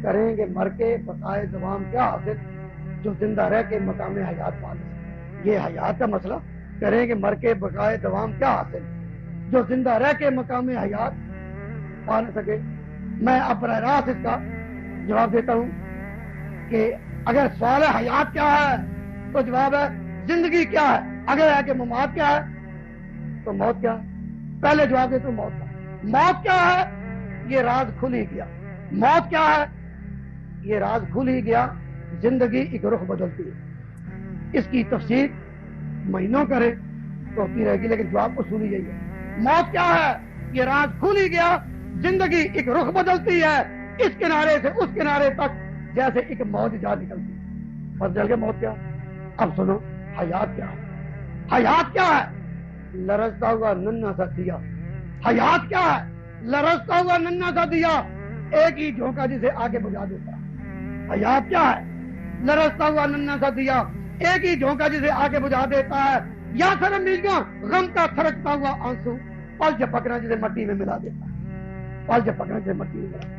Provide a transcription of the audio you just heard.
کریں گے مر کے بقائے دوام کیا حاصل جو زندہ رہ کے مقام حیات پا لے۔ یہ حیات کا مسئلہ، کریں گے مر کے بقائے دوام کیا حاصل جو زندہ رہ کے مقام حیات پا نہ سکے۔ میں اب براہ راست اس کا جواب دیتا ہوں کہ اگر سوال ہے حیات کیا ہے تو جواب ہے زندگی کیا ہے، اگر ہے کہ ممات کیا ہے تو موت کیا ہے۔ پہلے جواب دیتا ہوں موت کا۔ موت کیا ہے یہ راز کھل ہی گیا۔ موت کیا ہے یہ راز کھل ہی گیا۔ زندگی ایک رخ بدلتی ہے، اس کی تفسیر مہینوں کرے تو ہوتی رہے گی، لیکن جواب اصولی یہی ہے۔ موت کیا ہے یہ راز کھل ہی گیا، زندگی ایک رخ بدلتی ہے، اس کنارے سے اس کنارے تک جیسے ایک موج جا نکلتی ہے۔ پتہ چل گیا موت کیا۔ اب سنو حیات کیا ہے۔ حیات کیا ہے؟ لرزتا ہوا ننھا سا دیا۔ حیات کیا ہے؟ لرزتا ہوا ننھا سا دیا، ایک ہی جھونکا جسے آگے بجھا دیتا ہے۔ حیات کیا ہے؟ لرزتا ہوا ننھا سا دیا، ایک ہی جھونکا جسے آگے بجھا دیتا ہے۔ یا سر میجاں غم کا تھرکتا ہوا آنسو، پل جھپکنا جسے مٹی میں ملا دیتا ہے۔ پل جھپکنا جسے مٹی میں ملا دیتا ہے۔